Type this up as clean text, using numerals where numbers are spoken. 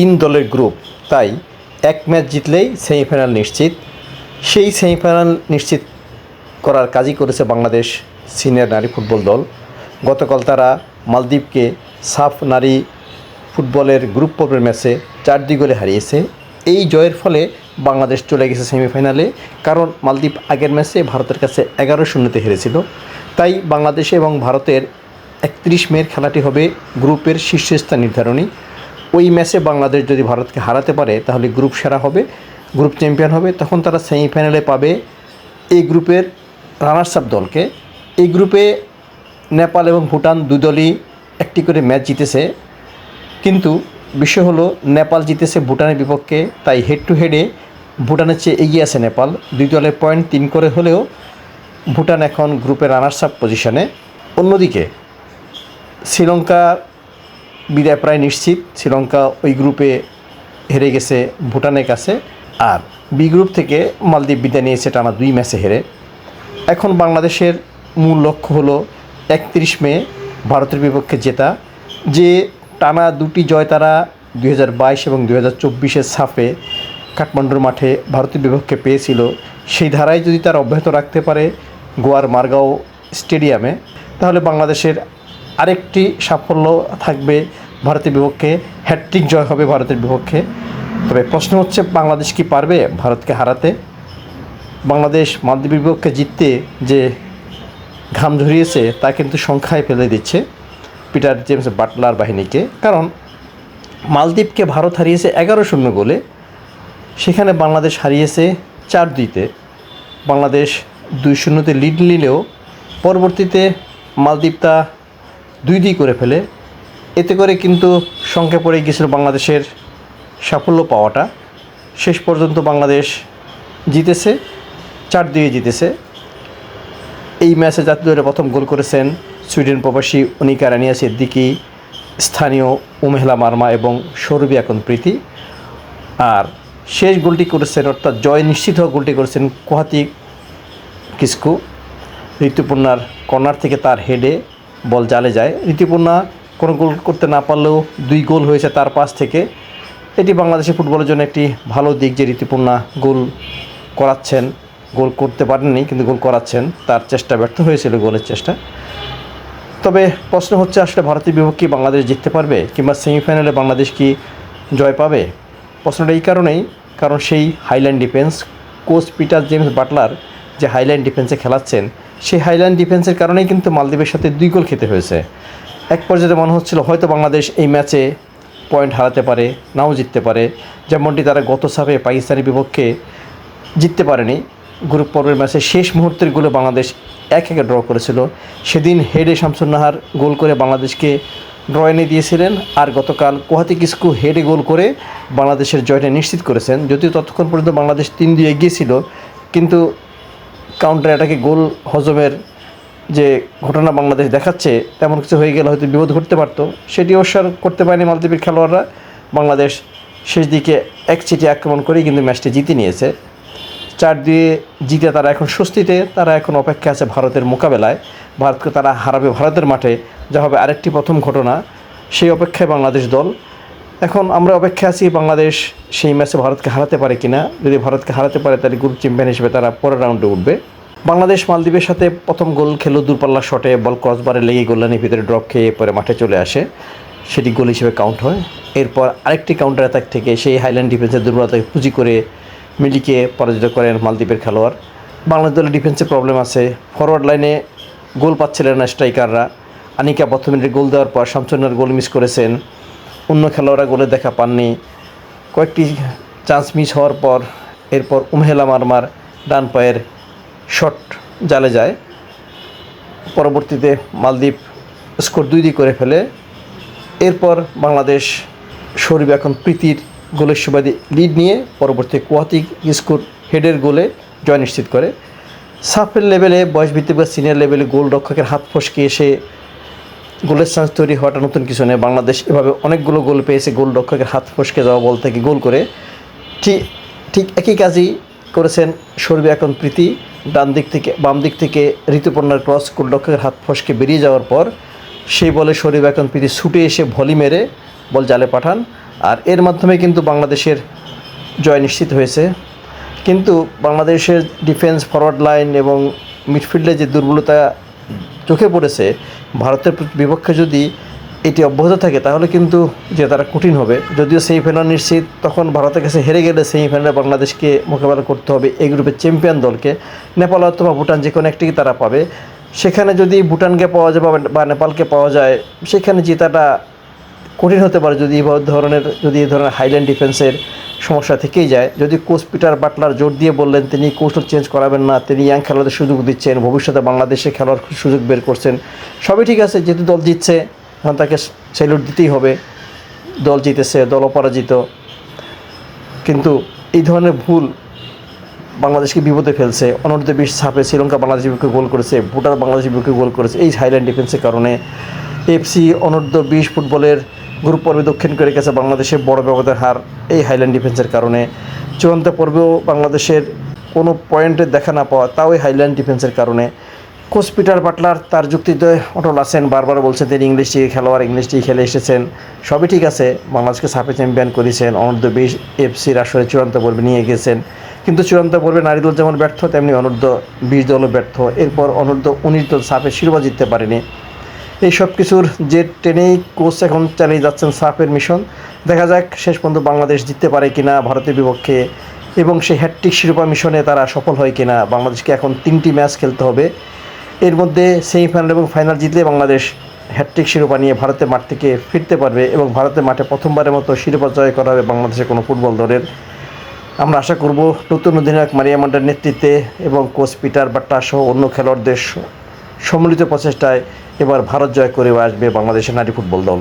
তিন দলের গ্রুপ, তাই এক ম্যাচ জিতলেই সেমিফাইনাল নিশ্চিত। সেই সেমিফাইনাল নিশ্চিত করার কাজই করেছে বাংলাদেশ সিনিয়র নারী ফুটবল দল। গতকাল তারা মালদ্বীপকে সাফ নারী ফুটবলের গ্রুপ পর্বের ম্যাচে 4-2 গোলে হারিয়েছে। এই জয়ের ফলে বাংলাদেশ চলে গেছে সেমিফাইনালে, কারণ মালদ্বীপ আগের ম্যাচে ভারতের কাছে 11-0 হেরেছিল। তাই বাংলাদেশ এবং ভারতের 31 মের খেলাটি হবে গ্রুপের শীর্ষস্থান নির্ধারণী। ওই ম্যাচে বাংলাদেশ যদি ভারতকে হারাতে পারে তাহলে গ্রুপ সেরা হবে, গ্রুপ চ্যাম্পিয়ন হবে। তখন তারা সেমিফাইনালে পাবে এই গ্রুপের রানার্স আপ দলকে। এই গ্রুপে নেপাল এবং ভুটান দুই দলই একটি করে ম্যাচ জিতেছে, কিন্তু বিষয় হলো নেপাল জিতেছে ভুটানের বিপক্ষে, তাই হেড টু হেডে ভুটানের চেয়ে এগিয়ে আছে নেপাল। দুই দলের পয়েন্ট 3 করে হলেও ভুটান এখন গ্রুপের রানার্স আপ পজিশনে। অন্যদিকে শ্রীলঙ্কার বিদায় প্রায় নিশ্চিত। শ্রীলঙ্কা ওই গ্রুপে হেরে গেছে ভুটানের কাছে। আর বি গ্রুপ থেকে মালদ্বীপ বিদায় নিয়েছে টানা 2 ম্যাচে হেরে। এখন বাংলাদেশের মূল লক্ষ্য হলো 31 মে ভারতের বিপক্ষে জেতা। যে টানা 2টি জয় তারা 2022 এবং 2024 সাফে কাঠমান্ডুর মাঠে ভারতের বিপক্ষে পেয়েছিল, সেই ধারায় যদি তারা অব্যাহত রাখতে পারে গোয়ার মারগাঁও স্টেডিয়ামে, তাহলে বাংলাদেশের আরেকটি সাফল্য থাকবে ভারতের বিপক্ষে, হ্যাটট্রিক জয় হবে ভারতের বিপক্ষে। তবে প্রশ্ন হচ্ছে, বাংলাদেশ কি পারবে ভারতকে হারাতে? বাংলাদেশ মালদ্বীপের বিপক্ষে জিততে যে ঘাম ঝরিয়েছে তা কিন্তু সংখ্যায় ফেলে দিচ্ছে পিটার জেমস বাটলার বাহিনীকে। কারণ মালদ্বীপকে ভারত হারিয়েছে 11-0 গোলে, সেখানে বাংলাদেশ হারিয়েছে 4-2-তে। বাংলাদেশ 2-0-তে লিড নিলেও পরবর্তীতে মালদ্বীপ তা 2-2 করে ফেলে। এতে করে কিন্তু সংখ্যা পড়ে গিয়েছিল বাংলাদেশের সাফল্য পাওয়াটা। শেষ পর্যন্ত বাংলাদেশ জিতেছে, 4-2 জিতেছে। এই ম্যাচে জাতীয় দলে প্রথম গোল করেছেন সুইডেন প্রবাসী অনিকা রানিয়া সিদ্দিকি, স্থানীয় উমেহলা মার্মা এবং সৌরভী আকন প্রীতি। আর শেষ গোলটি করেছেন, অর্থাৎ জয় নিশ্চিত হওয়া গোলটি করেছেন কোহাতি কিস্কু। ঋতুপর্ণার কর্নার থেকে তার হেডে বল জালে যায়। ঋতুপর্ণা কোনো গোল করতে না পারলেও 2 গোল হয়েছে তার পাস থেকে। এটি বাংলাদেশের ফুটবলের জন্য একটি ভালো দিক যে ঋতুপর্ণা গোল করাচ্ছেন। গোল করতে পারেননি, কিন্তু গোল করাচ্ছেন। তার চেষ্টা ব্যর্থ হয়েছিল, গোলের চেষ্টা। তবে প্রশ্ন হচ্ছে, আসলে ভারতের বিপক্ষে বাংলাদেশ জিততে পারবে, কিংবা সেমিফাইনালে বাংলাদেশ কি জয় পাবে? প্রশ্নটা এই কারণেই, কারণ সেই highland defence, coach Peter James Butler যে হাইল্যান্ড ডিফেন্সে খেলাচ্ছেন, সেই হাইল্যান্ড ডিফেন্সের কারণেই কিন্তু মালদ্বীপের সাথে 2 গোল খেতে হয়েছে। এক পর্যায়ে মনে হচ্ছিল হয়তো বাংলাদেশ এই ম্যাচে পয়েন্ট হারাতে পারে, নাও জিততে পারে, যেমনটি তারা গত সাফে পাকিস্তানের বিপক্ষে জিততে পারেনি। গ্রুপ পর্বের ম্যাচে শেষ মুহূর্তের গোলে বাংলাদেশ 1-1 ড্র করেছিল। সেদিন হেডে শামসুন নাহার গোল করে বাংলাদেশকে ড্র এনে দিয়েছিলেন। আর গতকাল কোহাতি কিস্কু হেডে গোল করে বাংলাদেশের জয়টা নিশ্চিত করেছেন। যদিও ততক্ষণ পর্যন্ত বাংলাদেশ 3-2 এগিয়েছিল, কিন্তু কাউন্টার অ্যাটাকে গোল হজমের যে ঘটনা বাংলাদেশ দেখাচ্ছে, তেমন কিছু হয়ে গেলে হয়তো বিপদ ঘটতে পারতো। সেটি অবসর করতে পারেনি মালদ্বীপের খেলোয়াড়রা। বাংলাদেশ শেষ দিকে একচিটি আক্রমণ করেই কিন্তু ম্যাচটি জিতে নিয়েছে। 4-2 জিতে তারা এখন স্বস্তিতে। তারা এখন অপেক্ষা আছে ভারতের মোকাবেলায়। ভারতকে তারা হারাবে ভারতের মাঠে, যা হবে আরেকটি প্রথম ঘটনা। সেই অপেক্ষায় বাংলাদেশ দল। এখন আমরা অপেক্ষায় আছি বাংলাদেশ সেই ম্যাচে ভারতকে হারাতে পারে কিনা। যদি ভারতকে হারাতে পারে তাহলে গ্রুপ চ্যাম্পিয়ন হিসেবে তারা পরের রাউন্ডে উঠবে। বাংলাদেশ মালদ্বীপের সাথে প্রথম গোল খেলো দূরপাল্লার শটে, বল ক্রসবারে লেগে গোললাইনের ভিতরে ড্রপ খেয়ে পরে মাঠে চলে আসে, সেটি গোল হিসেবে কাউন্ট হয়। এরপর আরেকটি কাউন্টার অ্যাটাক থেকে সেই হাইল্যান্ড ডিফেন্সের দুর্বলতাকে পুঁজি করে মিলিকে পরাজিত করেন মালদ্বীপের খেলোয়াড়। বাংলাদেশ দলের ডিফেন্সে প্রবলেম আছে, ফরওয়ার্ড লাইনে গোল পাচ্ছিলেন না স্ট্রাইকাররা। আনিকা প্রথম মিনিটে গোল দেওয়ার পর শামসুন্নার গোল মিস করেছেন, অন্য খেলোয়াড়রা গোলের দেখা পাননি। কয়েকটি চান্স মিস হওয়ার পর এরপর উমেহলা মারমার ডান পায়ের শট জালে যায়। পরবর্তীতে মালদ্বীপ স্কোর 2-2 করে ফেলে। এরপর বাংলাদেশ সৌরভী এখন প্রীতির গোলের সুবাদে লিড নিয়ে পরবর্তীতে কোহাতি কিস্কুর হেডের গোলে জয় নিশ্চিত করে। সাফের লেভেলে, বয়সভিত্তিক বা সিনিয়র লেভেলে গোল রক্ষকের হাত ফসকে এসে গোলের চান্স তৈরি হওয়াটা নতুন কিছু নেই। বাংলাদেশ এভাবে অনেকগুলো গোল পেয়েছে গোল রক্ষকের হাত ফসকে যাওয়া বল থেকে গোল করে। ঠিক একই কাজই করেছেন সৌরভী আকন প্রীতি। ডান দিক থেকে বাম দিক থেকে ঋতুপর্ণার ক্রস গোলরক্ষকের হাত ফসকে বেরিয়ে যাওয়ার পর সেই বলে সৌরভী আকন প্রীতি ছুটে এসে ভলি মেরে বল জালে পাঠান। আর এর মাধ্যমে কিন্তু বাংলাদেশের জয় নিশ্চিত হয়েছে। কিন্তু বাংলাদেশের ডিফেন্স, ফরওয়ার্ড লাইন এবং মিডফিল্ডে যে দুর্বলতা চোখে পড়েছে, ভারতের বিপক্ষে যদি এটি অব্যাহত থাকে তাহলে কিন্তু জেতাটা কঠিন হবে। যদিও সেমিফাইনাল নিশ্চিত, তখন ভারতের কাছে হেরে গেলে সেমিফাইনালে বাংলাদেশকে মোকাবেলা করতে হবে এই গ্রুপের চ্যাম্পিয়ন দলকে। নেপাল অথবা ভুটান যে কোনো একটিকে তারা পাবে। সেখানে যদি ভুটানকে পাওয়া যায় বা নেপালকে পাওয়া যায়, সেখানে জেতাটা কঠিন হতে পারে যদি এই ধরনের হাইল্যান্ড ডিফেন্সের সমস্যা থেকেই যায়। যদি কোচ পিটার বাটলার জোর দিয়ে বললেন তিনি কৌশল চেঞ্জ করাবেন না, তিনি ইয়াং খেলোয়াড়দের সুযোগ দিচ্ছেন, ভবিষ্যতে বাংলাদেশে খেলার সুযোগ বের করছেন, সবই ঠিক আছে। যেহেতু দল জিতছে এখন তাকে স্যালুট দিতেই হবে। দল জিতেছে, দল অপরাজিত। কিন্তু এই ধরনের ভুল বাংলাদেশকে বিপদে ফেলছে। অনূর্ধ্ব-20 সাফে শ্রীলঙ্কা বাংলাদেশের বিপক্ষে গোল করেছে, ভুটান বাংলাদেশের বিপক্ষে গোল করেছে এই হাইল্যান্ড ডিফেন্সের কারণে। এফসি অনূর্ধ্ব-20 ফুটবলের গ্রুপ পর্বে দক্ষিণ কোরিয়ার কাছে বাংলাদেশের বড় ব্যবধান হার এই হাইল্যান্ড ডিফেন্সের কারণে। চূড়ান্ত পর্বেও বাংলাদেশের কোনো পয়েন্টের দেখা না পাওয়া, তাও এই হাইল্যান্ড ডিফেন্সের কারণে। কোচ পিটার বাটলার তার যুক্তিতে অটল আছেন, বারবার বলছেন তিনি ইংলিশ খেলোয়াড়, ইংলিশ খেলে এসেছেন, সবই ঠিক আছে। বাংলাদেশকে সাফে চ্যাম্পিয়ন করেছেন, অনূর্ধ্ব-20 এফসির আসরে চূড়ান্ত পর্বে নিয়ে গেছেন। কিন্তু চূড়ান্ত পর্বে নারী দল যেমন ব্যর্থ, তেমনি অনূর্ধ্ব-20 দলও ব্যর্থ। এরপর অনূর্ধ্ব-19 দল সাফে শিরোপা জিততে পারেনি। এই সব কিছুর যে টেনেই কোচ এখন চালিয়ে যাচ্ছেন সাফের মিশন। দেখা যাক শেষ পর্যন্ত বাংলাদেশ জিততে পারে কিনা ভারতের বিপক্ষে, এবং সেই হ্যাটট্রিক শিরোপা মিশনে তারা সফল হয় কিনা। বাংলাদেশকে এখন 3টি ম্যাচ খেলতে হবে, এর মধ্যে সেমিফাইনাল এবং ফাইনাল জিতলে বাংলাদেশ হ্যাটট্রিক শিরোপা নিয়ে ভারতের মাঠ থেকে ফিরতে পারবে এবং ভারতের মাঠে প্রথমবারের মতো শিরোপা জয় করা হবে বাংলাদেশের কোনো ফুটবল দলের। আমরা আশা করব নতুন অধিনায়ক মারিয়া মান্ডার নেতৃত্বে এবং কোচ পিটার বাট্টা সহ অন্য খেলোয়াড়দের সম্মিলিত প্রচেষ্টায় এবার ভারত জয় করে আসবে বাংলাদেশের নারী ফুটবল দল।